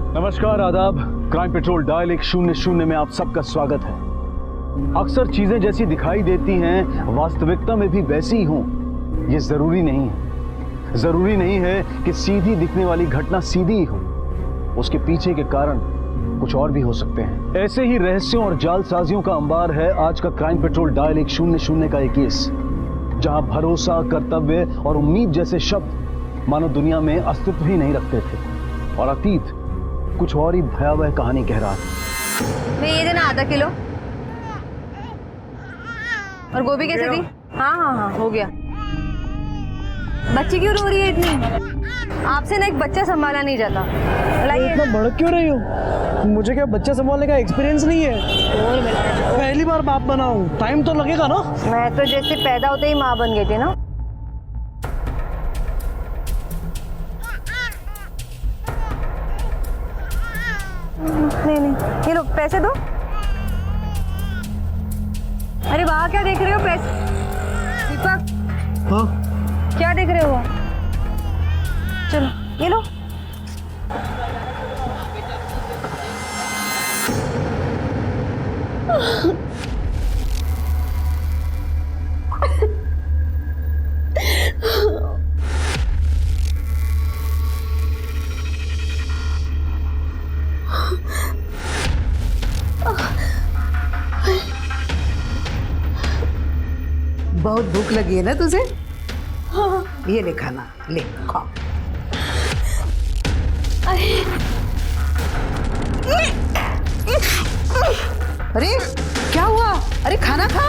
नमस्कार, आदाब। Crime petrol dial 100 में आप सबका स्वागत है। अक्सर चीजें जैसी दिखाई देती हैं वास्तविकता में भी वैसी ही हों, ये जरूरी नहीं है। जरूरी नहीं है कि सीधी दिखने वाली घटना सीधी ही हो, उसके पीछे के कारण कुछ और भी हो सकते हैं। ऐसे ही रहस्यों और जालसाजियों का अंबार है आज का क्राइम पेट्रोल डायल 100 का एक केस, जहां भरोसा, कर्तव्य और उम्मीद जैसे शब्द मानो दुनिया में अस्तित्व ही नहीं रखते थे और अतीत कुछ और ही भयावह कहानी कह रहा था। मैं ये देना आधा किलो। और गोभी कैसे दी? हाँ, हो गया। बच्ची क्यों रो रही है इतनी? आपसे ना एक बच्चा संभाला नहीं जाता। लाइए। इतना भड़क क्यों रही हो? मुझे क्या बच्चा संभालने का एक्सपीरियंस नहीं है? पहली बार बाप बना हूँ, टाइम तो लगेगा ना। मैं तो जैसे पैदा होते ही माँ बन गई थी ना। नहीं, ये लो पैसे दो। अरे वहाँ क्या देख रहे हो? पैसे। दीपक। हाँ? क्या देख रहे हो? चलो ये लो। बहुत भूख लगी है ना तुझे? हाँ। ये ले खाना, ले खा। अरे क्या हुआ? अरे खाना खा।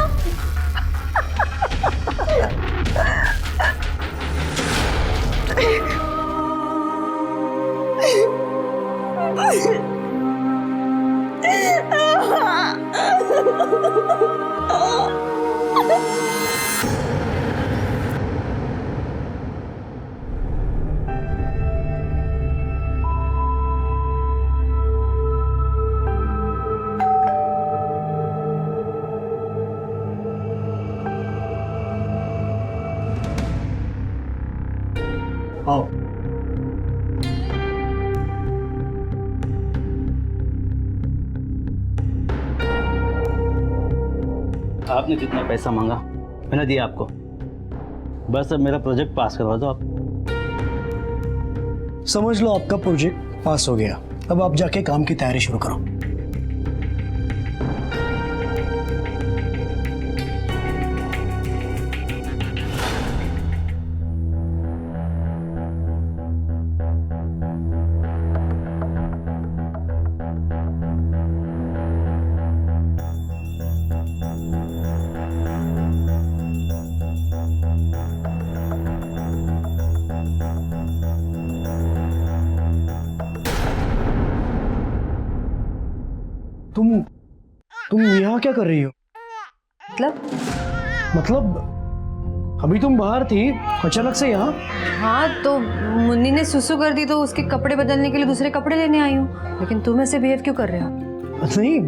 आओ। आपने जितना पैसा मांगा मैंने दिया आपको। बस अब मेरा प्रोजेक्ट पास करवा दो आप। समझ लो आपका प्रोजेक्ट पास हो गया। अब आप जाके काम की तैयारी शुरू करो। तुम यहाँ क्या कर रही हो? मतलब अभी तुम बाहर थी, अचानक से यहाँ? हाँ तो मुन्नी ने सुसु कर दी तो उसके कपड़े बदलने के लिए दूसरे कपड़े लेने आई हूँ। लेकिन तुम ऐसे बिहेव क्यों कर रहे हो? नहीं,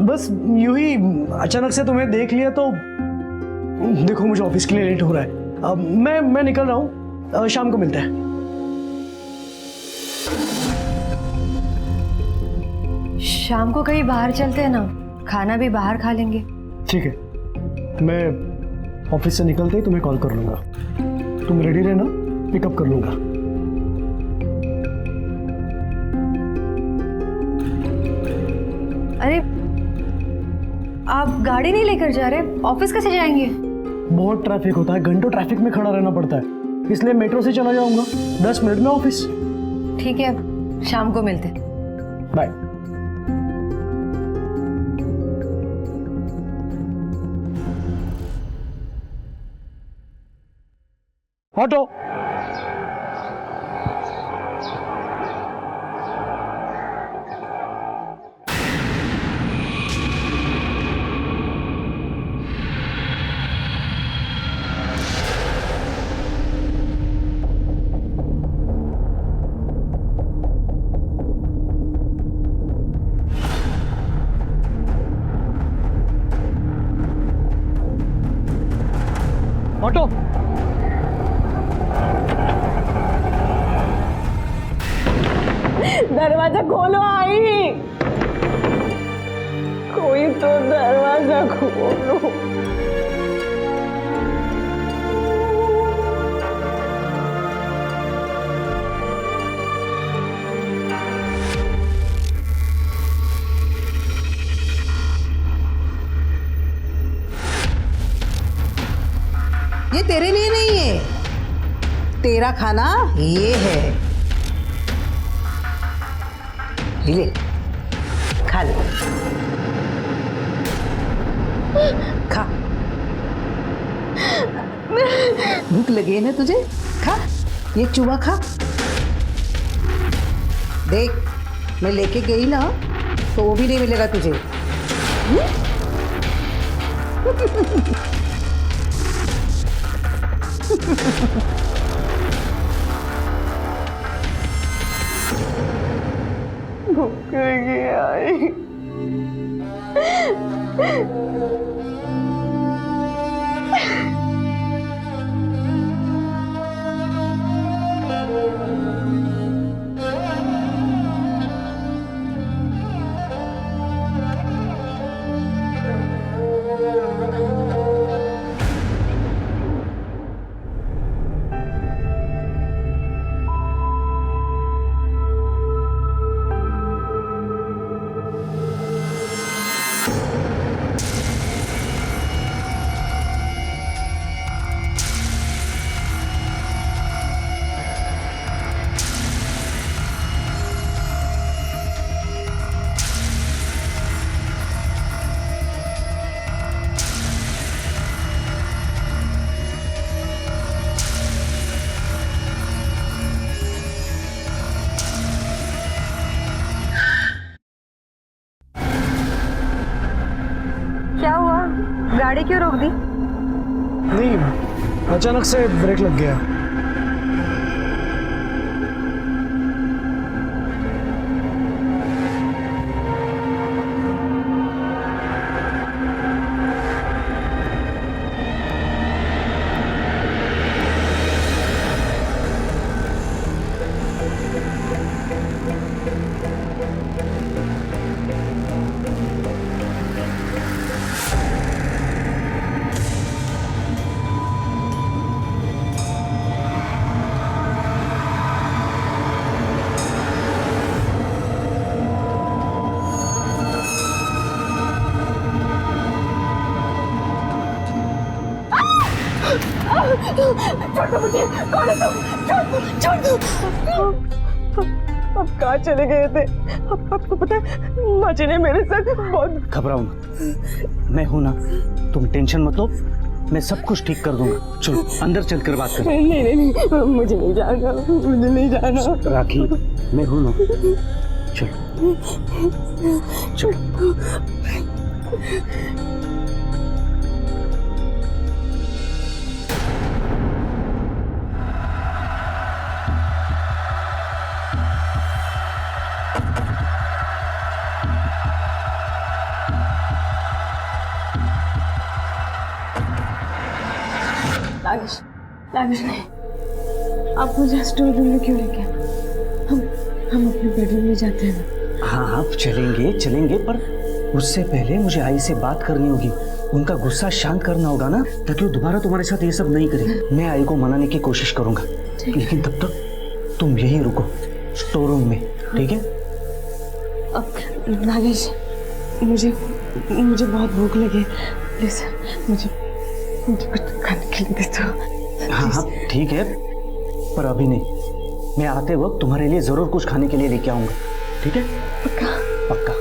बस यूं ही अचानक से तुम्हें देख लिया तो। देखो मुझे ऑफिस के लिए लेट हो रहा है। अब मैं निकल रहा हूँ, शाम को मिलते हैं। शाम को कहीं बाहर चलते हैं ना, खाना भी बाहर खा लेंगे। ठीक है, मैं ऑफिस से निकलते ही तुम्हें कॉल कर लूंगा। तुम रेडी रहना, पिकअप कर लूंगा। अरे आप गाड़ी नहीं लेकर जा रहे? ऑफिस कैसे जाएंगे? बहुत ट्रैफिक होता है, घंटों ट्रैफिक में खड़ा रहना पड़ता है, इसलिए मेट्रो से चला जाऊंगा। 10 मिनट में ऑफिस। ठीक है, शाम को मिलते। बाय। ऑटो। ऑटो। दरवाजा खोलो आई, कोई तो दरवाजा खोलो। ये तेरे लिए नहीं है, तेरा खाना ये है। ले, खा ले, खा। भूख लगी है ना तुझे? खा, ये चूहा खा। देख, मैं लेके गई ना तो वो भी नहीं मिलेगा तुझे। भूख लगी आई। क्या हुआ? गाड़ी क्यों रोक दी? नहीं, अचानक से ब्रेक लग गया। अब कहाँ चले गए थे? अब आपको पता है माची ने मेरे साथ बहुत। घबराओ मत, मैं हूं ना, तुम टेंशन मत लो, मैं सब कुछ ठीक कर दूंगा। चलो अंदर चलकर बात करें। नहीं, मुझे नहीं जाना, मुझे नहीं जाना। राखी, मैं हूं ना, चलो चलो। नागेश नहीं, आप मुझे स्टोर रूम में क्यों लेके? हम अपने बेडरूम में जाते हैं। हाँ आप चलेंगे चलेंगे, पर उससे पहले मुझे आई से बात करनी होगी, उनका गुस्सा शांत करना होगा ना, ताकि वो दोबारा तुम्हारे साथ ये सब नहीं करे। मैं आई को मनाने की कोशिश करूंगा, लेकिन तब तक तुम यहीं रुको स्टोर रूम में, ठीक है? अब नागेश, मुझे बहुत भूख लगी, प्लीज मुझे कुछ खाने के लिए दे दो। हाँ हाँ ठीक है, पर अभी नहीं, मैं आते वक्त तुम्हारे लिए जरूर कुछ खाने के लिए लेके आऊंगा, ठीक है? पक्का? पक्का।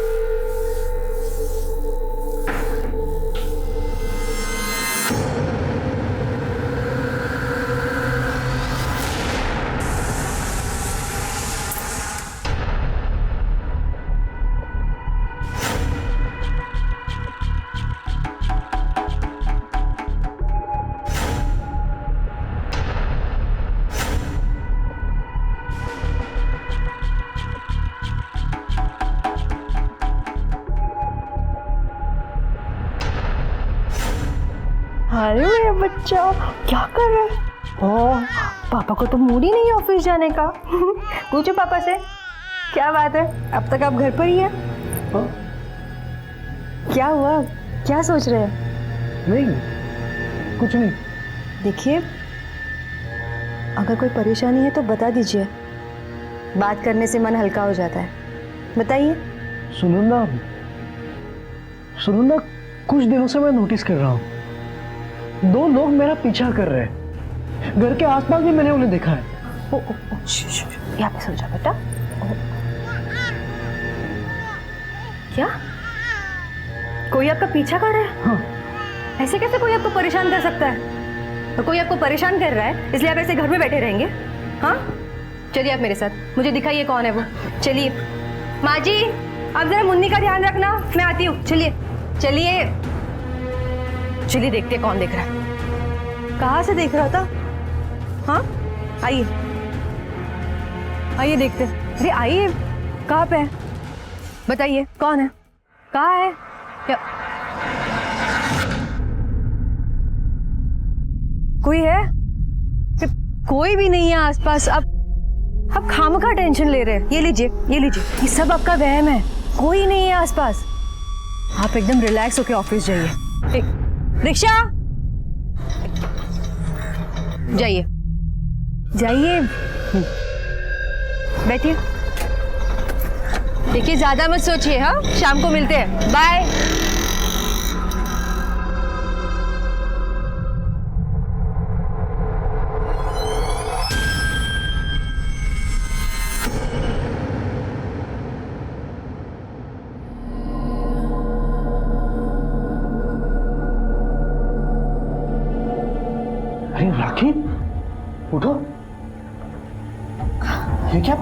अरे मेरा बच्चा क्या कर रहा है? ओह, पापा को तो मूड ही नहीं ऑफिस जाने का। पूछो पापा से। क्या बात है, अब तक आप घर पर ही हैं? हाँ? क्या हुआ, क्या सोच रहे हैं? नहीं, कुछ नहीं। देखिए, अगर कोई परेशानी है तो बता दीजिए, बात करने से मन हल्का हो जाता है। बताइए। सुनंदा, सुनंदा, कुछ दिनों से मैं नोटिस कर रहा हूँ 2 लोग मेरा पीछा कर रहे हैं। घर के आसपास भी मैंने उन्हें देखा है। यहाँ पे सो जा बेटा। क्या कोई आपका पीछा कर रहा है? हाँ। ऐसे कैसे कोई आपको परेशान कर सकता है? तो कोई आपको परेशान कर रहा है इसलिए आप ऐसे घर में बैठे रहेंगे? हाँ, चलिए आप मेरे साथ, मुझे दिखाइए कौन है वो। चलिए माँ जी, आप जरा मुन्नी का ध्यान रखना, मैं आती हूँ। चलिए चलिए चलिए, देखते कौन देख रहा है। कहाँ से देख रहा था? हाँ, आइए आइए देखते। अरे आइए, कहाँ पे है बताइए, कौन है, कहाँ है? क्या कोई है? कोई भी नहीं है आसपास। अब खामखा टेंशन ले रहे हैं। ये लीजिए, ये लीजिए, ये सब आपका वहम है, कोई नहीं है आसपास। आप एकदम रिलैक्स होके ऑफिस जाइए। रिक्शा, जाइए जाइए, बैठिए। देखिए ज्यादा मत सोचिए, हाँ, शाम को मिलते हैं, बाय। अरे राखी, उठो। ये क्या?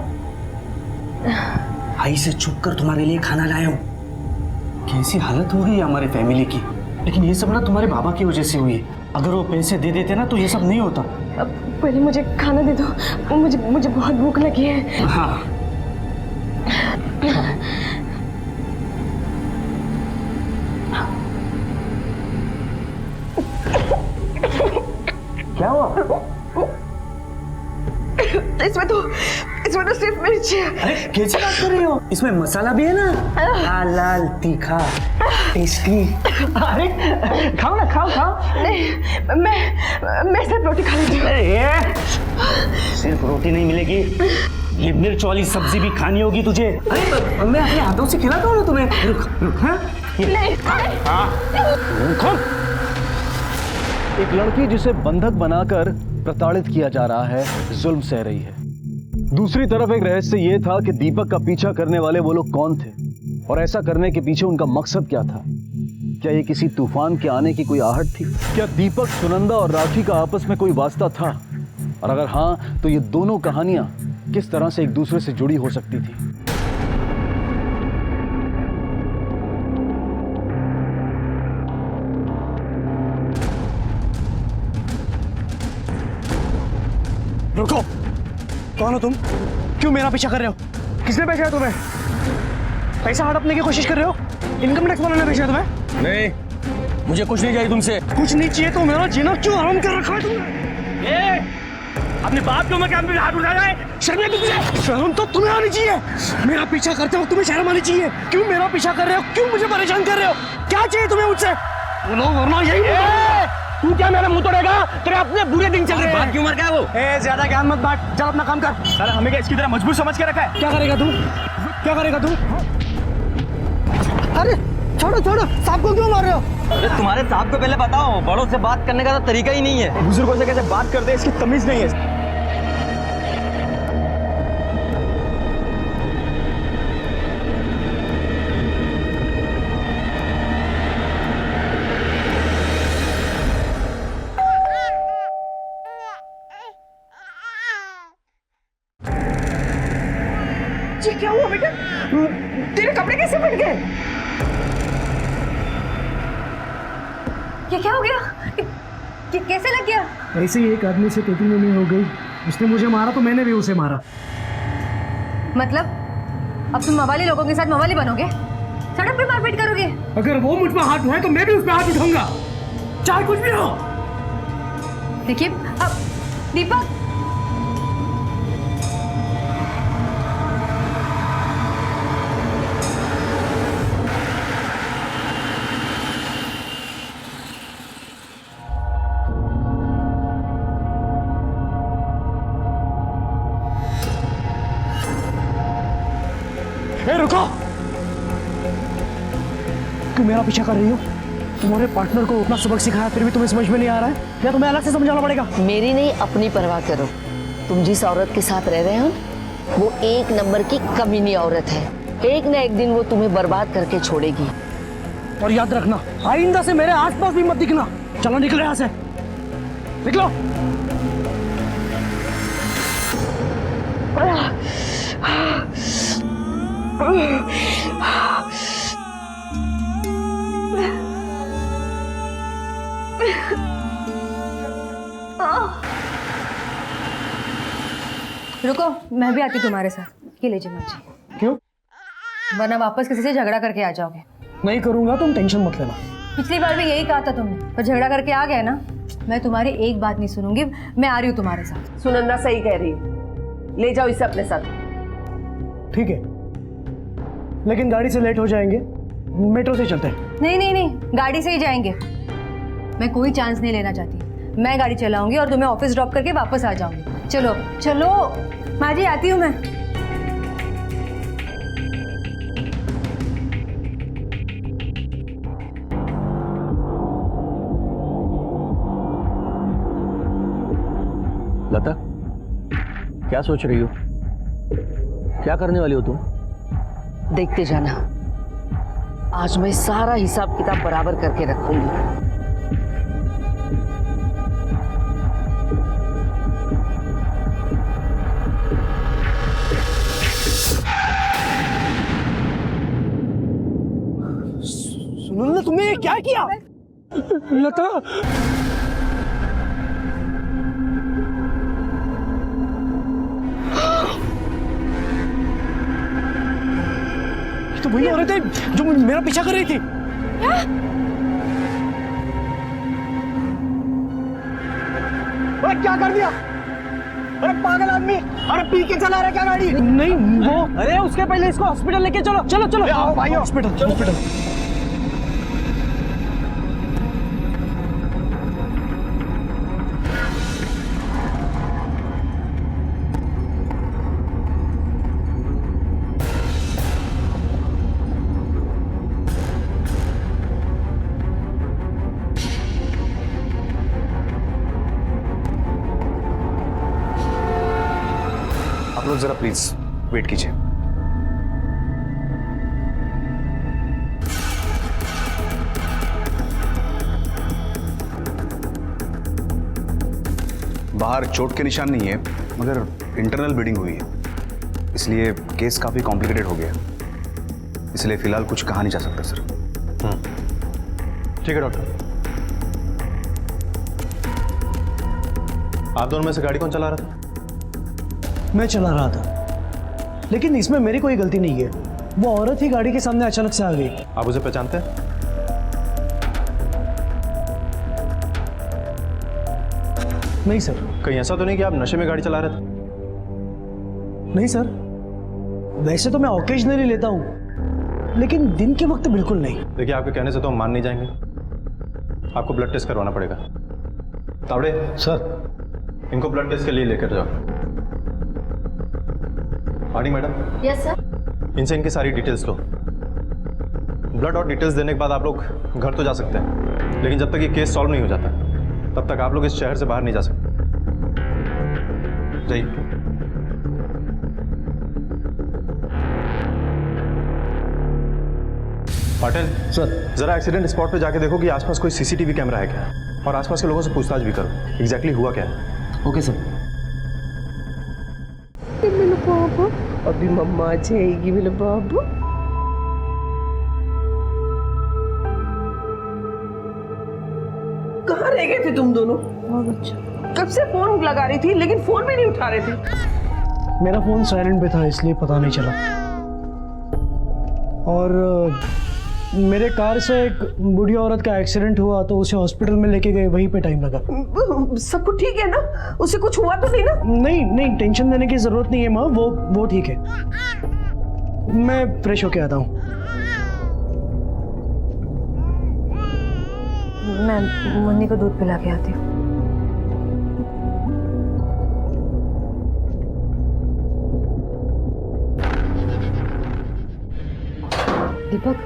आई से छुप कर तुम्हारे लिए खाना लाया हूँ। कैसी हालत हो गई है हमारे फैमिली की, लेकिन ये सब ना तुम्हारे बाबा की वजह से हुई है। अगर वो पैसे दे देते ना तो ये सब नहीं होता। अब पहले मुझे खाना दे दो, मुझे बहुत भूख लगी है। हाँ, क्या हुआ? इसमें तो सिर्फ मिर्च है। अरे कैसे बात कर रही हो? इसमें मसाला भी है ना, लाल लाल तीखा टेस्टी। अरे खाओ ना, खाओ खाओ। नहीं, मैं सिर्फ रोटी खा लेती हूँ। सिर्फ रोटी नहीं मिलेगी, ये मिर्च वाली सब्जी भी खानी होगी तुझे। अरे मैं अपने हाथों से खिलाता हूँ ना तुम्हें। रुक रुक, हाँ? एक लड़की जिसे बंधक बनाकर प्रताड़ित किया जा रहा है, जुल्म सह रही है। दूसरी तरफ एक रहस्य ये था कि दीपक का पीछा करने वाले वो लोग कौन थे और ऐसा करने के पीछे उनका मकसद क्या था। क्या ये किसी तूफान के आने की कोई आहट थी? क्या दीपक, सुनंदा और राखी का आपस में कोई वास्ता था? और अगर हाँ, तो ये दोनों कहानियां किस तरह से एक दूसरे से जुड़ी हो सकती थी? रुको, कौन हो तुम? क्यों मेरा पीछा कर रहे हो? किसने भेजा है तुम्हें? पैसा हड़पने की कोशिश कर रहे हो? इनकम टैक्स वालों ने भेजा है तुम्हें? नहीं, मुझे कुछ नहीं चाहिए तुमसे। कुछ नहीं चाहिए तो मेरा जीना क्यों हराम कर रखा है तुमने? अपने बाप के उम्र के आदमी पे हाथ उठा रहा है। शर्म नहीं तुझे? शर्म तो तुम्हें आनी चाहिए। मेरा पीछा करते हो तुम्हें शर्म आनी चाहिए। क्यों मेरा पीछा कर रहे हो? क्यों मुझे परेशान कर रहे हो? क्या चाहिए तुम्हें मुझसे? बोलो वरना यही। तू क्या मेरा मुंह तोड़ेगा? तेरे अपने बुरे दिन चल रहे हैं। बाप की उम्र क्या है वो? ज्यादा ज्ञान मत बांट, चल अपना काम कर। साला हमें क्या इसकी तरह मजबूर समझ के रखा है? क्या करेगा तू? क्या करेगा तू? अरे छोड़ो छोड़ो, साहब को क्यों मार रहे हो? अरे तुम्हारे साहब को पहले बताओ, बड़ों से बात करने का तो तरीका ही नहीं है। बुजुर्गों से कैसे बात करते हैं इसकी तमीज नहीं है। जी क्या हुआ बेटा? तेरे कपड़े कैसे फट गए? ये क्या हो गया? ये कैसे लग गया? ऐसे ही एक आदमी से पेटी में हो गई। उसने मुझे मारा तो मैंने भी उसे मारा। मतलब अब तुम मवाली लोगों के साथ मवाली बनोगे, सड़क पे मारपीट करोगे? अगर वो मुझ पर हाथ उठाए तो मैं भी उस पर हाथ उठाऊंगा, चाहे कुछ भी हो। देखिए अब दीपक, ए, रुको। क्यों मेरा पीछा कर रही हो? तुम्हारे पार्टनर को उतना सबक सिखाया फिर भी तुम्हें समझ में नहीं आ रहा है, या तुम्हें अलग से समझाना पड़ेगा? मेरी नहीं अपनी परवाह करो। तुम जिस औरत के साथ रह रहे हो वो एक नंबर की कमीनी औरत है। एक ना एक दिन वो तुम्हें बर्बाद करके छोड़ेगी। और याद रखना, आइंदा से मेरे आसपास भी मत दिखना। चलो निकलो यहाँ से, निकलो। रुको, मैं भी आती हूँ तुम्हारे साथ। ये लीजिए माजी। क्यों? वरना वापस किसी से झगड़ा करके आ जाओगे। नहीं करूंगा, तुम टेंशन मत लेना। पिछली बार भी यही कहा था तुमने, पर झगड़ा करके आ गए ना। मैं तुम्हारी एक बात नहीं सुनूंगी। मैं आ रही हूँ तुम्हारे साथ। सुनंदा सही कह रही है, ले जाओ इसे अपने साथ। ठीक है, लेकिन गाड़ी से लेट हो जाएंगे, मेट्रो से चलते हैं। नहीं नहीं नहीं, गाड़ी से ही जाएंगे। मैं कोई चांस नहीं लेना चाहती। मैं गाड़ी चलाऊंगी और तुम्हें ऑफिस ड्रॉप करके वापस आ जाऊंगी। चलो चलो माँ जी, आती हूँ मैं। लता, क्या सोच रही हो? क्या करने वाली हो तुम? देखते जाना, आज मैं सारा हिसाब किताब बराबर करके रखूंगी। सुनंदा, तुमने ये क्या किया? लता, तो वही औरत है जो मेरा पीछा कर रही थी। अरे क्या कर दिया? अरे पागल आदमी, अरे पी के चला रहा क्या गाड़ी? नहीं वो, अरे उसके पहले इसको हॉस्पिटल लेके चलो। चलो चलो आओ भाई, हॉस्पिटल हॉस्पिटल। आप लोग जरा प्लीज वेट कीजिए। बाहर चोट के निशान नहीं है, मगर इंटरनल ब्लीडिंग हुई है, इसलिए केस काफी कॉम्प्लिकेटेड हो गया। इसलिए फिलहाल कुछ कहा नहीं जा सकता सर। ठीक है डॉक्टर। आप दोनों में से गाड़ी कौन चला रहा था? मैं चला रहा था, लेकिन इसमें मेरी कोई गलती नहीं है। वो औरत ही गाड़ी के सामने अचानक से आ गई। आप उसे पहचानते हैं? नहीं सर। कहीं ऐसा तो नहीं कि आप नशे में गाड़ी चला रहे थे? नहीं सर, वैसे तो मैं ओकेजनली लेता हूँ, लेकिन दिन के वक्त बिल्कुल नहीं। देखिए, आपके कहने से तो हम मान नहीं जाएंगे। आपको ब्लड टेस्ट करवाना पड़ेगा। तावड़े सर, इनको ब्लड टेस्ट के लिए लेकर जाओ। आनी मैडम। Yes sir. इनसे इनकी सारी डिटेल्स लो। ब्लड और डिटेल्स देने के बाद आप लोग घर तो जा सकते हैं, लेकिन जब तक ये केस सॉल्व नहीं हो जाता तब तक आप लोग इस शहर से बाहर नहीं जा सकते। जाइए। पाटिल सर, जरा एक्सीडेंट स्पॉट पे जाके देखो कि आसपास कोई सीसीटीवी कैमरा है क्या, और आसपास के लोगों से पूछताछ भी करो एग्जैक्टली हुआ क्या है। Okay sir. मेरे बाबू, अभी मम्मा आ जाएगी मेरे बाबू। कहाँ रह गए थे तुम दोनों? कब से फोन लगा रही थी, लेकिन फोन भी नहीं उठा रहे थे। मेरा फोन साइलेंट पे था, इसलिए पता नहीं चला। और मेरे कार से एक बूढ़ी औरत का एक्सीडेंट हुआ, तो उसे हॉस्पिटल में लेके गए, वहीं पे टाइम लगा। सब कुछ ठीक है ना? उसे कुछ हुआ तो नहीं ना? नहीं नहीं, टेंशन लेने की जरूरत नहीं है माँ, वो ठीक है। मैं फ्रेश होके आता हूँ। मैं मुन्नी को दूध पिला के आती हूँ। दीपक,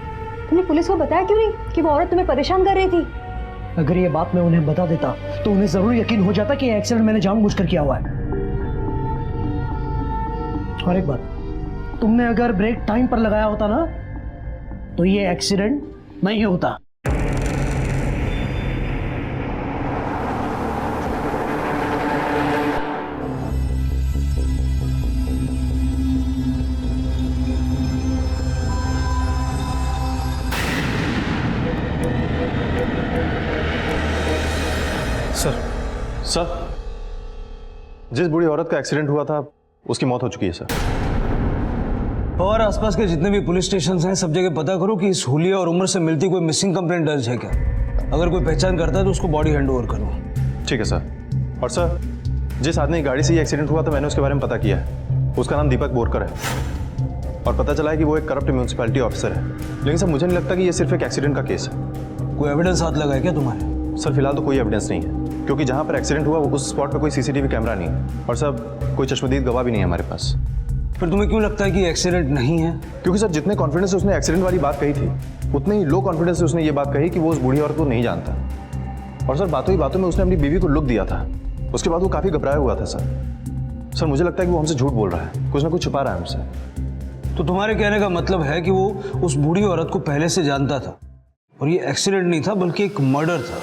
तुमने पुलिस को बताया क्यों नहीं कि वो औरत तुम्हें परेशान कर रही थी? अगर ये बात मैं उन्हें बता देता तो उन्हें जरूर यकीन हो जाता कि ये एक्सीडेंट मैंने जानबूझकर किया हुआ है। और एक बात, तुमने अगर ब्रेक टाइम पर लगाया होता ना तो ये एक्सीडेंट नहीं होता। सर, जिस बूढ़ी औरत का एक्सीडेंट हुआ था उसकी मौत हो चुकी है सर। और आसपास के जितने भी पुलिस स्टेशन हैं सब जगह पता करो कि इस हुलिया और उम्र से मिलती कोई मिसिंग कंप्लेंट दर्ज है क्या। अगर कोई पहचान करता है तो उसको बॉडी हैंड ओवर करो। ठीक है सर। और सर, जिस आदमी की गाड़ी से ये एक्सीडेंट हुआ था मैंने उसके बारे में पता किया है। उसका नाम दीपक बोरकर है और पता चला है कि वो एक करप्ट म्यूनसिपैलिटी ऑफिसर है। लेकिन सर मुझे नहीं लगता कि ये सिर्फ एक एक्सीडेंट का केस है। कोई एविडेंस हाथ लगा है क्या तुम्हारे? सर फिलहाल तो कोई एविडेंस नहीं है क्योंकि जहाँ पर एक्सीडेंट हुआ उस स्पॉट पर कोई सीसीटीवी कैमरा नहीं है और सर कोई चश्मदीद गवाह भी नहीं है हमारे पास। फिर तुम्हें क्यों लगता है कि एक्सीडेंट नहीं है? क्योंकि सर जितने कॉन्फिडेंस से उसने एक्सीडेंट वाली बात कही थी उतने ही लो कॉन्फिडेंस से उसने ये बात कही कि वो उस बूढ़ी औरत को नहीं जानता। और सर बातों ही बातों में उसने अपनी बीवी को लुक दिया था। उसके बाद वो काफ़ी घबराया हुआ था सर मुझे लगता है कि वो हमसे झूठ बोल रहा है, कुछ ना कुछ छुपा रहा है हमसे। तो तुम्हारे कहने का मतलब है कि वो उस बूढ़ी औरत को पहले से जानता था और ये एक्सीडेंट नहीं था बल्कि एक मर्डर था।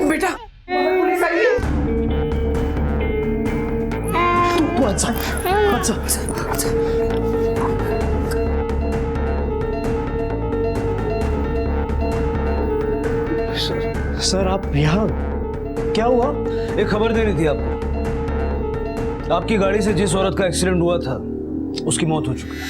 बेटा पुलिस आई है। तू अच्छा सर आप यहाँ क्या हुआ? एक खबर देनी थी आपको। आपकी गाड़ी से जिस औरत का एक्सीडेंट हुआ था उसकी मौत हो चुकी है।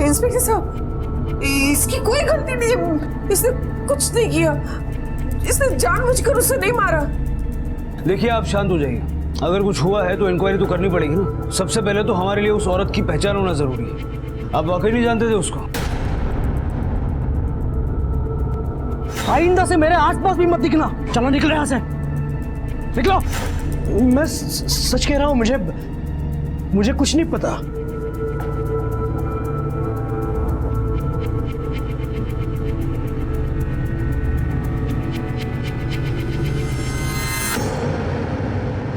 इंस्पेक्टर साहब, इसकी कोई गलती नहीं है। इसने कुछ नहीं किया। इसने जानबूझकर उसे नहीं मारा। देखिए आप शांत हो जाइए। अगर कुछ हुआ है तो इंक्वायरी तो करनी पड़ेगी ना। सबसे पहले तो हमारे लिए उस औरत की पहचान होना जरूरी है। आप वाकई नहीं जानते थे उसको? आइंदा से मेरे आसपास भी मत दिखना। चलो निकलो यहाँ से, निकलो। मैं सच कह रहा हूँ, मुझे कुछ नहीं पता।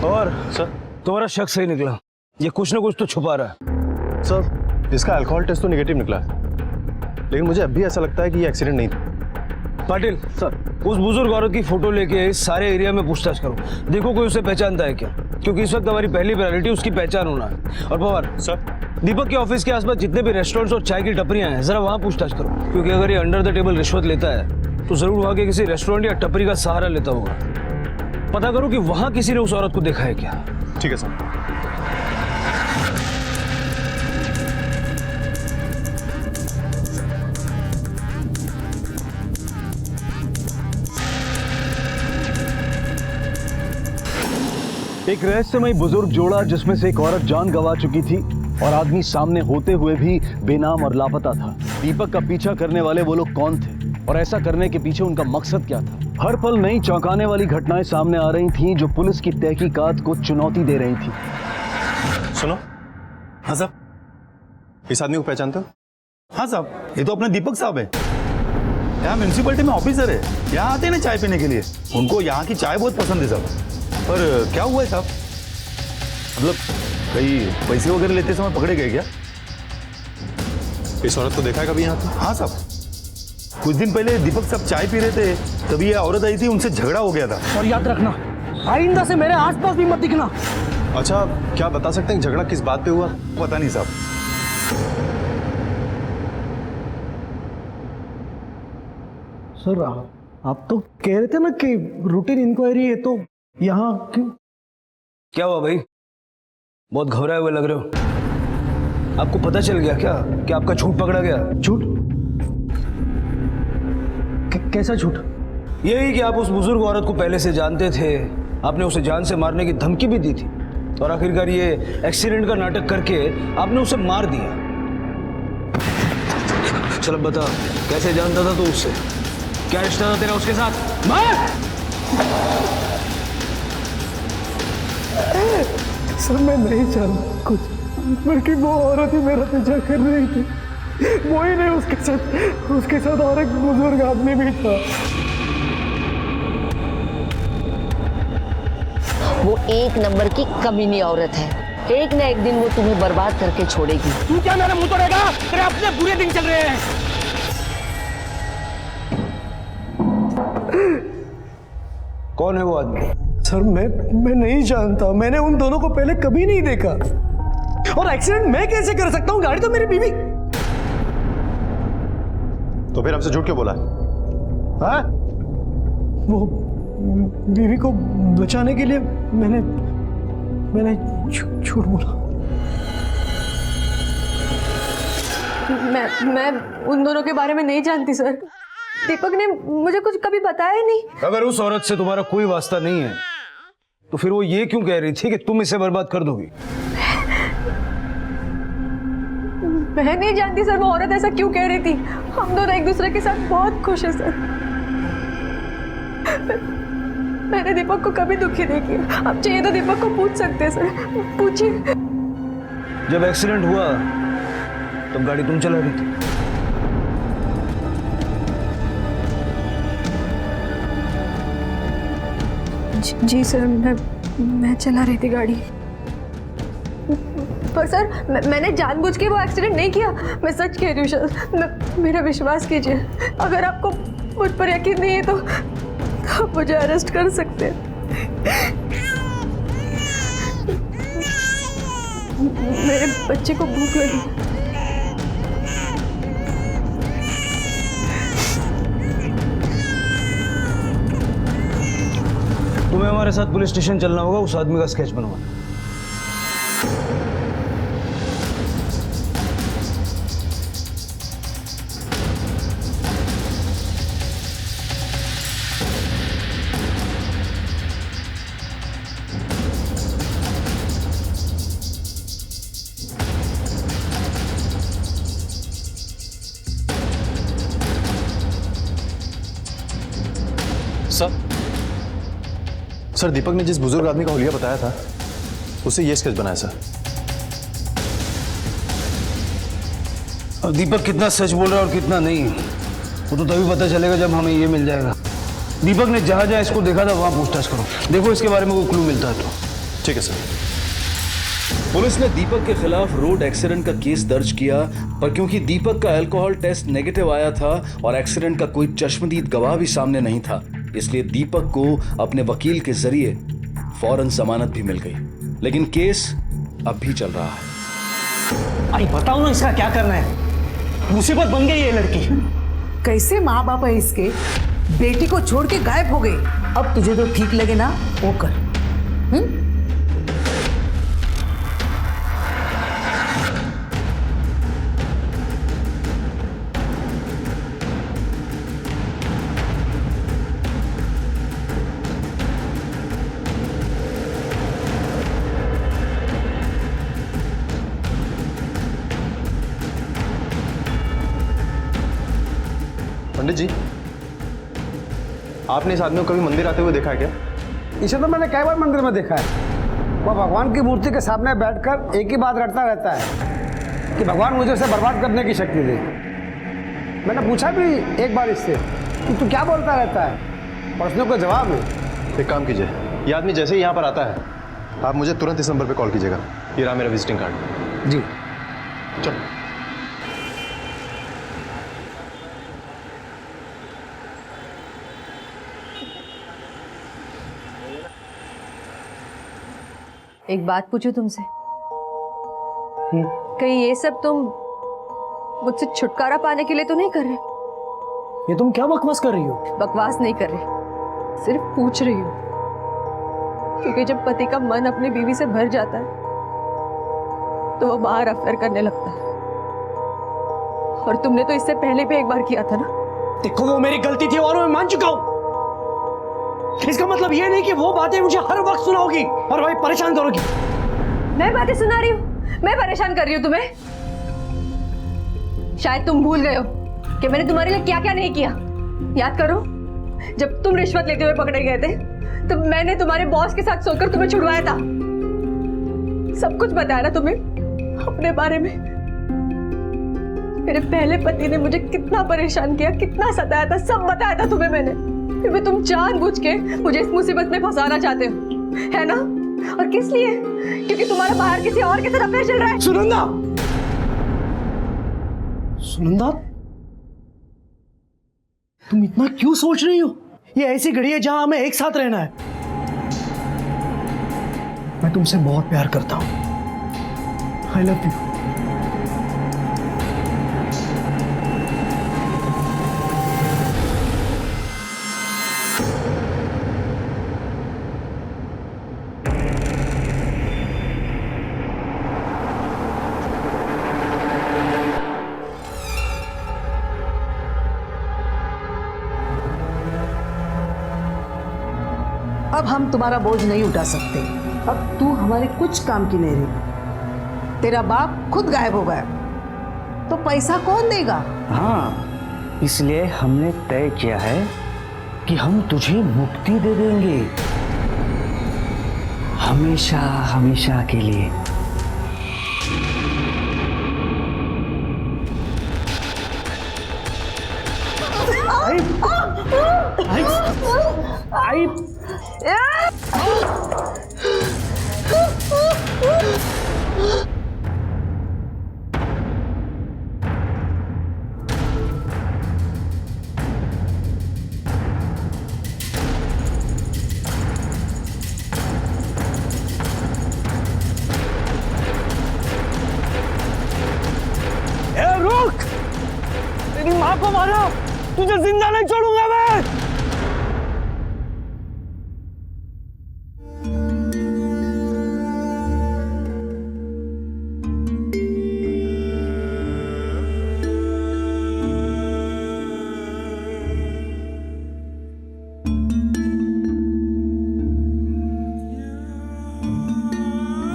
और सर तुम्हारा शक सही निकला। ये कुछ ना कुछ तो छुपा रहा है। सर इसका अल्कोहल टेस्ट तो निगेटिव निकला है लेकिन मुझे अब भी ऐसा लगता है कि ये एक्सीडेंट नहीं था। पाटिल सर, उस बुजुर्ग औरत की फोटो लेके इस सारे एरिया में पूछताछ करो। देखो कोई उसे पहचानता है क्या, क्योंकि इस वक्त हमारी पहली प्रायोरिटी उसकी पहचान होना है। और पवार सर, दीपक के ऑफिस के आसपास जितने भी रेस्टोरेंट्स और चाय की टपरियां हैं जरा वहां पूछताछ करो, क्योंकि अगर ये अंडर द टेबल रिश्वत लेता है तो जरूर वहां के किसी रेस्टोरेंट या टपरी का सहारा लेता होगा। पता करो कि वहां किसी ने उस औरत को देखा है क्या। ठीक है सर। एक रहस्यमय बुजुर्ग जोड़ा जिसमें से एक औरत जान गंवा चुकी थी और आदमी सामने होते हुए भी बेनाम और लापता था। दीपक का पीछा करने वाले वो लोग कौन थे और ऐसा करने के पीछे उनका मकसद क्या था? हर पल नई चौंकाने वाली घटनाएं सामने आ रही थीं जो पुलिस की तहकीकात को चुनौती दे रही थी। सुनो। हाँ साहब, इस आदमी को पहचानते हो? हाँ साहब, ये तो अपने दीपक साहब है। यहाँ म्यूनसिपलिटी में ऑफिसर है। यहाँ आते हैं ना चाय पीने के लिए। उनको यहाँ की चाय बहुत पसंद है साहब। पर क्या हुआ है साहब? मतलब कहीं पैसे वगैरह लेते समय पकड़े गए क्या? इस औरत को देखा है कभी यहाँ पे? हाँ साहब, कुछ दिन पहले दीपक साहब चाय पी रहे थे, तभी ये औरत आई थी, उनसे झगड़ा हो गया था। और याद रखना, आइंदा से मेरे आसपास भी मत दिखना। अच्छा, क्या बता सकते हैं झगड़ा किस बात पे हुआ? पता नहीं साहब। सर आप तो कह रहे थे ना कि रूटीन इंक्वायरी है, तो यहाँ क्यों? क्या हुआ भाई, बहुत घबराए हुए लग रहे हो। आपको पता चल गया क्या कि आपका झूठ पकड़ा गया? झूठ? कैसा झूठ? यही कि आप उस बुजुर्ग औरत को पहले से जानते थे, आपने उसे जान से मारने की धमकी भी दी थी और आखिरकार ये एक्सीडेंट का नाटक करके आपने उसे मार दिया। चलो बता, कैसे जानता था तू उससे? क्या रिश्ता था तेरा उसके साथ? सर मैं नहीं जानता कुछ, बल्कि वो औरत ही मेरा पीछा कर रही थी। वो ही नहीं, उसके साथ और एक बुजुर्ग आदमी भी था। वो एक नंबर की कमीनी औरत है। एक न एक दिन वो तुम्हें बर्बाद करके छोड़ेगी। तू क्या मेरा मुंह तोड़ेगा? तेरे अपने बुरे दिन चल रहे हैं। कौन है वो आदमी? सर मैं नहीं जानता, मैंने उन दोनों को पहले कभी नहीं देखा। और एक्सीडेंट मैं कैसे कर सकता हूँ? गाड़ी तो मेरी बीवी। तो फिर हमसे झूठ क्यों बोला? हाँ? वो बीवी को बचाने के लिए मैंने झूठ बोला। मैं उन दोनों के बारे में नहीं जानती सर। दीपक ने मुझे कुछ कभी बताया ही नहीं। अगर उस औरत से तुम्हारा कोई वास्ता नहीं है तो फिर वो ये क्यों कह रही थी कि तुम इसे बर्बाद कर दोगी? मैं नहीं जानती सर, वो औरत ऐसा क्यों कह रही थी। हम दोनों एक दूसरे के साथ बहुत खुश हैं सर। मैंने दीपक को कभी दुखी नहीं किया। आप चाहिए तो दीपक को पूछ सकते हैं सर, पूछिए। जब एक्सीडेंट हुआ तब गाड़ी तुम चला रही थी? जी सर, मैं चला रही थी गाड़ी। पर सर मैंने जानबूझ के वो एक्सीडेंट नहीं किया। मैं सच कह रही हूँ सर, मेरा विश्वास कीजिए। अगर आपको मुझ पर यकीन नहीं है तो आप मुझे अरेस्ट कर सकते हैं। मेरे बच्चे को भूख लगी। तुम्हें हमारे साथ पुलिस स्टेशन चलना होगा, उस आदमी का स्केच बनवाना। सर दीपक ने जिस बुजुर्ग आदमी का हुलिया बताया था उसे ये स्केच बनाया सर। अब दीपक कितना सच बोल रहा है और कितना नहीं, वो तो तभी पता चलेगा जब हमें ये मिल जाएगा। दीपक ने जहां जहां इसको देखा था वहां पूछताछ करो, देखो इसके बारे में कोई क्लू मिलता है तो। ठीक है सर। पुलिस ने दीपक के खिलाफ रोड एक्सीडेंट का केस दर्ज किया, पर क्योंकि दीपक का अल्कोहल टेस्ट नेगेटिव आया था और एक्सीडेंट का कोई चश्मदीद गवाह भी सामने नहीं था, इसलिए दीपक को अपने वकील के जरिए फौरन जमानत भी मिल गई। लेकिन केस अब भी चल रहा है। अरे बताओ ना, इसका क्या करना है? मुसीबत बन गई ये लड़की। कैसे माँ बाप है इसके, बेटी को छोड़ के गायब हो गई। अब तुझे जो ठीक लगे ना वो कर। पंडित जी, आपने इस आदमी को कभी मंदिर आते हुए देखा है क्या? इसे तो मैंने कई बार मंदिर में देखा है। वह भगवान की मूर्ति के सामने बैठकर एक ही बात रटता रहता है कि भगवान मुझे उसे बर्बाद करने की शक्ति दे। मैंने पूछा भी एक बार इससे कि तू क्या बोलता रहता है, और उसने कोई जवाब नहीं। एक काम कीजिए, ये आदमी जैसे ही यहाँ पर आता है आप मुझे तुरंत इस नंबर पर कॉल कीजिएगा। ये रहा मेरा विजिटिंग कार्ड। जी चलो। एक बात पूछूं तुमसे, कहीं ये सब तुम मुझसे छुटकारा पाने के लिए तो नहीं कर रहे? ये तुम क्या बकवास कर रही हो? बकवास नहीं कर रही, सिर्फ पूछ रही हूँ। क्योंकि जब पति का मन अपनी बीवी से भर जाता है तो वो बाहर अफेयर करने लगता है। और तुमने तो इससे पहले भी एक बार किया था ना। देखो वो मेरी गलती थी और मैं मान चुका हूं। इसका मतलब ये नहीं कि वो बातें मुझे हर वक्त सुनाओगी और भाई परेशान करोगी। मैं बातें सुना रही हूँ? मैं परेशान कर रही हूँ तुम्हें? शायद तुम भूल गए हो कि मैंने तुम्हारे लिए क्या क्या नहीं किया। याद करो, जब तुम रिश्वत लेते हुए पकड़े गए थे तो मैंने तुम्हारे बॉस के साथ सोकर तुम्हें छुड़वाया था। सब कुछ बताया ना तुम्हें अपने बारे में। मेरे पहले पति ने मुझे कितना परेशान किया, कितना सताया था, सब बताया था तुम्हें मैंने। फिर भी तुम जानबूझ के मुझे इस मुसीबत में फंसाना चाहते हो, है ना? और किस लिए? क्योंकि तुम्हारा बाहर किसी और के साथ अफेयर चल रहा है। सुनंदा, सुनंदा, तुम इतना क्यों सोच रही हो? ये ऐसी घड़ी है जहां हमें एक साथ रहना है। मैं तुमसे बहुत प्यार करता हूं। I love you. अब हम तुम्हारा बोझ नहीं उठा सकते। अब तू हमारे कुछ काम की नहीं रही। तेरा बाप खुद गायब हो गया तो पैसा कौन देगा? हाँ, इसलिए हमने तय किया है कि हम तुझे मुक्ति दे देंगे, हमेशा हमेशा के लिए। रुक! तेरी माँ को मारा, तुझे जिंदा नहीं छोड़ूंगा मैं।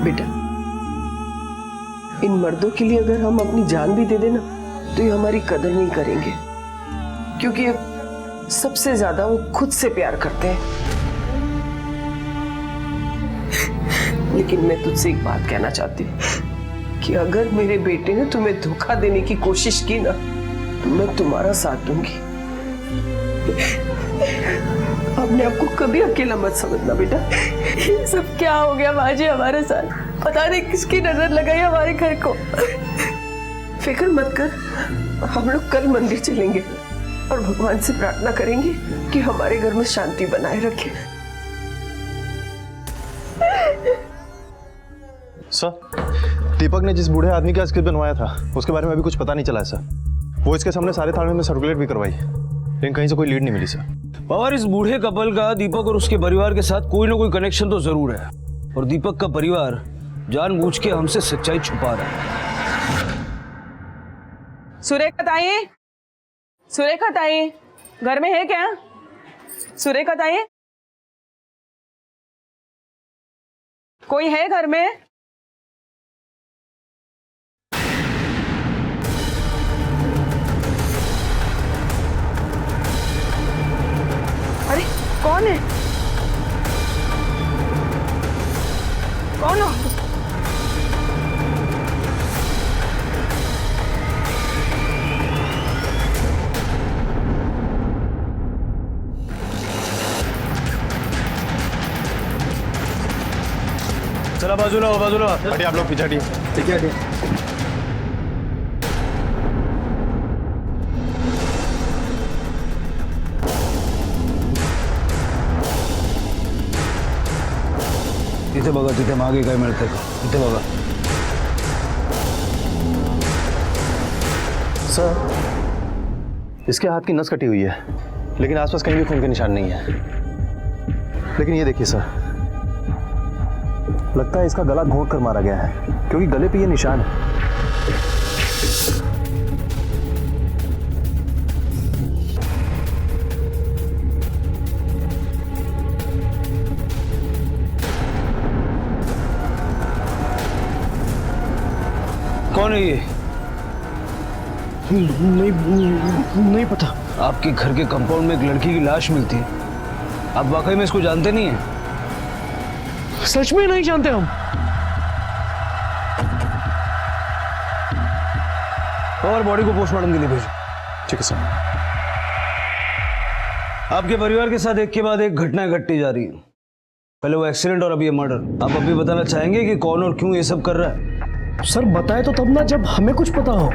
बेटा, इन मर्दों के लिए अगर हम अपनी जान भी दे देना तो ये हमारी कदर नहीं करेंगे, क्योंकि सबसे ज्यादा वो खुद से प्यार करते हैं। लेकिन मैं तुझसे एक बात कहना चाहती हूँ कि अगर मेरे बेटे ने तुम्हें धोखा देने की कोशिश की ना तो मैं तुम्हारा साथ दूंगी। अपने आप को कभी अकेला मत समझना बेटा। ये सब क्या हो गया माँ जी हमारे साथ? पता नहीं किसकी नजर लगाई हमारे घर को। फिक्र मत कर, हम लोग कल मंदिर चलेंगे और भगवान से प्रार्थना करेंगे कि हमारे घर में शांति बनाए रखे। सर, दीपक ने जिस बूढ़े आदमी का स्क्रिप्ट बनवाया था उसके बारे में अभी कुछ पता नहीं चला है सर। वो इसके सामने सारे थाने में सर्कुलेट भी करवाई, लेकिन कहीं से कोई लीड नहीं मिली सर। और इस बूढ़े कपल का दीपक और उसके परिवार के साथ कोई ना कोई कनेक्शन तो जरूर है, और दीपक का परिवार जानबूझ के हमसे सच्चाई छुपा रहा है। सुरेखा ताई, सुरेखा ताई घर में है क्या? सुरेखा ताई, कोई है घर में? अरे कौन है? कौन हो? चला बाजूला हो, बाजूला हटिए आप लोग, पीछे हटिए। ठीक है, तिथे बघा, तिथे मागे काय मिळतंय का? तिथे बघा सर। इसके हाथ की नस कटी हुई है, लेकिन आसपास कहीं भी खून के निशान नहीं है। लेकिन ये देखिए सर, लगता है इसका गला घोंट कर मारा गया है, क्योंकि गले पे ये निशान है। कौन है ये? नहीं पता। आपके घर के कंपाउंड में एक लड़की की लाश मिलती है, आप वाकई में इसको जानते नहीं हैं? सच में नहीं जानते हम। और बॉडी को पोस्टमार्टम के लिए भेजो। ठीक है सर। आपके परिवार के साथ एक के बाद एक घटनाएं घटती जा रही हैं। पहले वो एक्सीडेंट और अभी ये मर्डर। आप अभी बताना चाहेंगे कि कौन और क्यों ये सब कर रहा है? सर बताए तो तब ना जब हमें कुछ पता हो।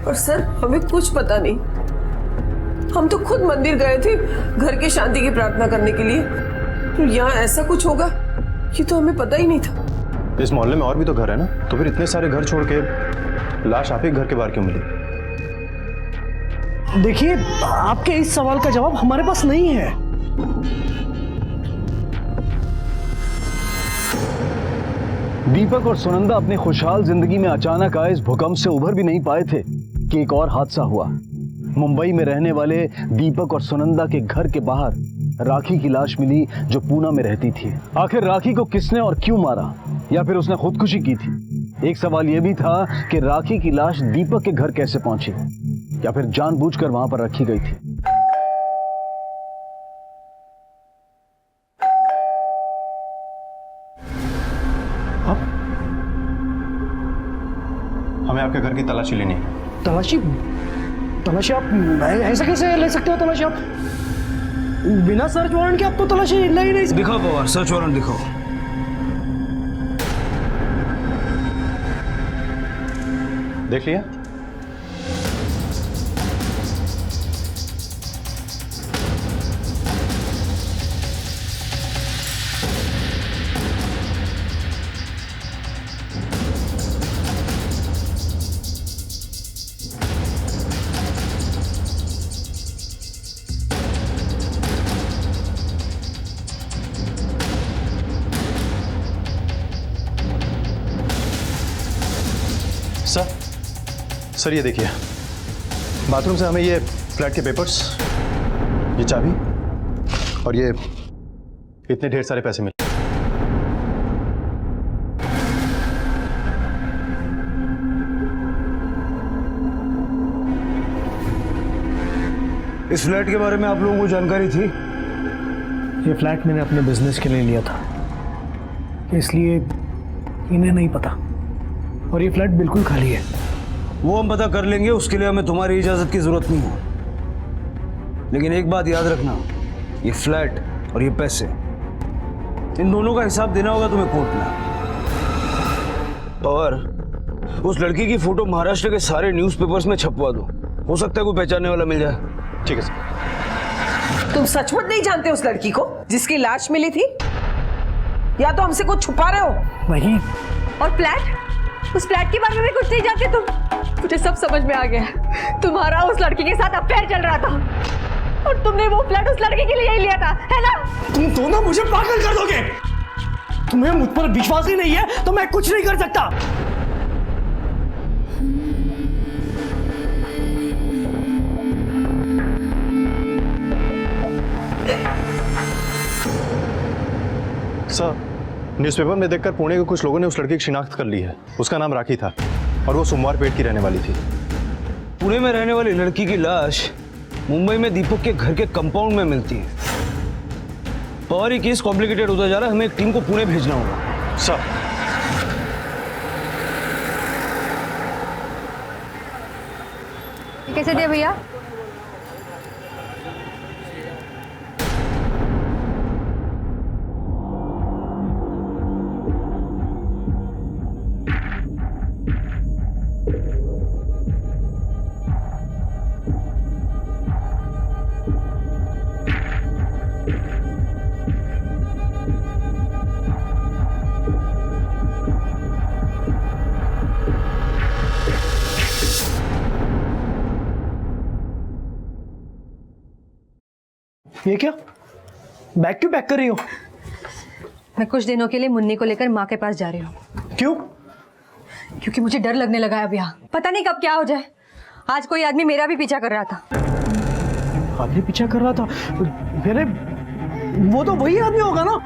और सर हमें कुछ पता नहीं, हम तो खुद मंदिर गए थे घर की शांति की प्रार्थना करने के लिए, तो यहाँ ऐसा कुछ होगा ये तो हमें पता ही नहीं था। इस मोहल्ले में और भी तो घर है ना, तो फिर इतने सारे घर छोड़ के लाश आप ही घर के बाहर क्यों मिली? देखिए, आपके इस सवाल का जवाब हमारे पास नहीं है। दीपक और सुनंदा अपनी खुशहाल जिंदगी में अचानक आए इस भूकंप से उभर भी नहीं पाए थे कि एक और हादसा हुआ। मुंबई में रहने वाले दीपक और सुनंदा के घर के बाहर राखी की लाश मिली, जो पूना में रहती थी। आखिर राखी को किसने और क्यों मारा, या फिर उसने खुदकुशी की थी? एक सवाल यह भी था कि राखी की लाश दीपक के घर कैसे पहुंची, या फिर जानबूझकर वहां पर रखी गई थी। हमें आपके घर की तलाशी लेनी है। तलाशी? तलाशी आप ऐसा कैसे ले सकते हो? तलाशी आप बिना सर्च वारंट के आप तो तलाशी ले ही नहीं सकते। दिखाओ पवार, सर्च वारंट दिखाओ। देख लिया? सर ये देखिए, बाथरूम से हमें ये फ्लैट के पेपर्स, ये चाबी और ये इतने ढेर सारे पैसे मिले। इस फ्लैट के बारे में आप लोगों को जानकारी थी? ये फ्लैट मैंने अपने बिजनेस के लिए लिया था, इसलिए इन्हें नहीं पता, और ये फ्लैट बिल्कुल खाली है। वो हम पता कर लेंगे, उसके लिए हमें तुम्हारी इजाजत की जरूरत नहीं है। लेकिन एक बात याद रखना, ये फ्लैट और ये पैसे, इन दोनों का हिसाब देना होगा तुम्हें कोर्ट में। और उस लड़की की फोटो महाराष्ट्र के सारे न्यूज़पेपर्स में छपवा दो, हो सकता है कोई पहचानने वाला मिल जाए। ठीक है सर। तुम सचमुच नहीं जानते उस लड़की को जिसकी लाश मिली थी, या तो हमसे कुछ छुपा रहे हो? नहीं। और फ्लैट? उस फ्लैट के बारे में भी कुछ नहीं जानते तुम? मुझे सब समझ में आ गया, तुम्हारा उस लड़की के साथ अफेयर चल रहा था और तुमने वो फ्लैट उस लड़की के लिए ही लिया था, है ना? तुम दोनों मुझे पागल कर दोगे। तुम्हें मुझ पर विश्वास ही नहीं है तो मैं कुछ नहीं कर सकता। सर, न्यूज़पेपर में देखकर पुणे के कुछ लोगों ने उस लड़की की शिनाख्त कर ली है। उसका नाम राखी था और वो सोमवार पेट की रहने वाली थी। पुणे में रहने वाली लड़की की लाश मुंबई में दीपक के घर के कंपाउंड में मिलती है। और ये केस कॉम्प्लिकेटेड होता जा रहा है, हमें एक टीम को पुणे भेजना होगा। सर, कैसे दिया भैया? ये क्या बैग क्यों पैक कर रही हो? मैं कुछ दिनों के लिए मुन्नी को लेकर माँ के पास जा रही हूँ। क्यों? क्योंकि मुझे डर लगने लगा है अब यहाँ। पता नहीं कब क्या हो जाए। आज कोई आदमी मेरा भी पीछा कर रहा था। आदमी पीछा कर रहा था? मेरे वो तो वही आदमी होगा ना,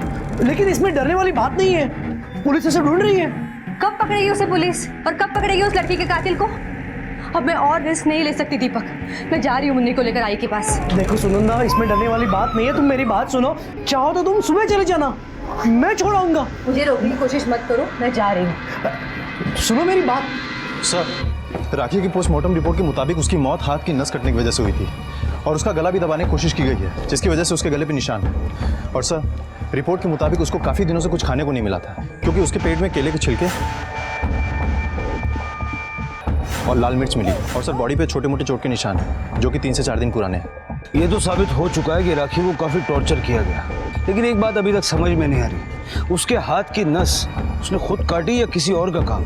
लेकिन इसमें डरने वाली बात नहीं है। पुलिस उसे ढूंढ रही है। कब पकड़ेगी उसे पुलिस और कब पकड़ेगी उस लड़की के कातिल को? अब मैं और रिस्क नहीं ले सकती दीपक। मैं जा रही हूँ मुन्नी को लेकर आई के पास। देखो सुनंदा, इसमें डरने वाली बात नहीं है। तुम मेरी बात सुनो। चाहो तो तुम सुबह चले जाना, मैं छोड़ आऊंगा। मुझे रोकने की कोशिश मत करो, मैं जा रही हूँ। सुनो मेरी बात। सर, राखी की पोस्टमार्टम रिपोर्ट के मुताबिक उसकी मौत हाथ की नस कटने की वजह से हुई थी और उसका गला भी दबाने की कोशिश की गई है, जिसकी वजह से उसके गले पे निशान है। और सर, रिपोर्ट के मुताबिक उसको काफी दिनों से कुछ खाने को नहीं मिला था, क्योंकि उसके पेट में केले के छिलके और लाल मिर्च मिली। और सर, बॉडी पे छोटे मोटे चोट के निशान हैं, जो कि 3 से 4 दिन पुराने हैं। ये तो साबित हो चुका है कि राखी को काफी टॉर्चर किया गया, लेकिन एक बात अभी तक समझ में नहीं आ रही, उसके हाथ की नस उसने खुद काटी या किसी और का काम?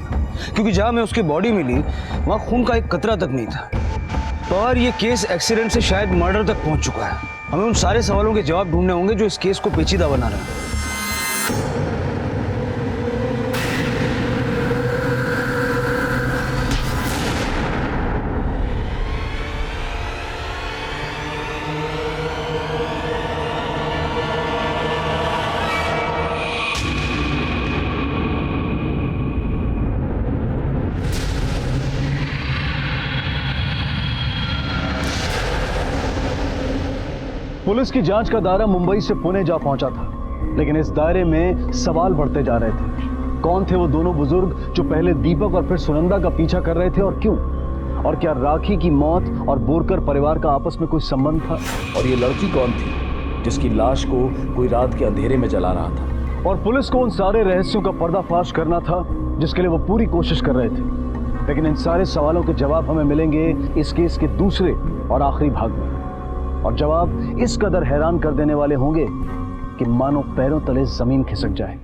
क्योंकि जहां में उसकी बॉडी मिली वहां खून का एक कतरा तक नहीं था। और ये केस एक्सीडेंट से शायद मर्डर तक पहुंच चुका है। हमें उन सारे सवालों के जवाब ढूंढने होंगे जो इस केस को पेचीदा बना रहे हैं। पुलिस की जांच का दायरा मुंबई से पुणे जा पहुंचा था, लेकिन इस दायरे में सवाल बढ़ते जा रहे थे। कौन थे वो दोनों बुजुर्ग जो पहले दीपक और फिर सुनंदा का पीछा कर रहे थे और क्यों? और क्या राखी की मौत और बोरकर परिवार का आपस में कोई संबंध था? और ये लड़की कौन थी जिसकी लाश को कोई रात के अंधेरे में जला रहा था? और पुलिस को उन सारे रहस्यों का पर्दाफाश करना था जिसके लिए वो पूरी कोशिश कर रहे थे। लेकिन इन सारे सवालों के जवाब हमें मिलेंगे इस केस के दूसरे और आखिरी भाग में। और जवाब इस कदर हैरान कर देने वाले होंगे कि मानो पैरों तले जमीन खिसक जाए।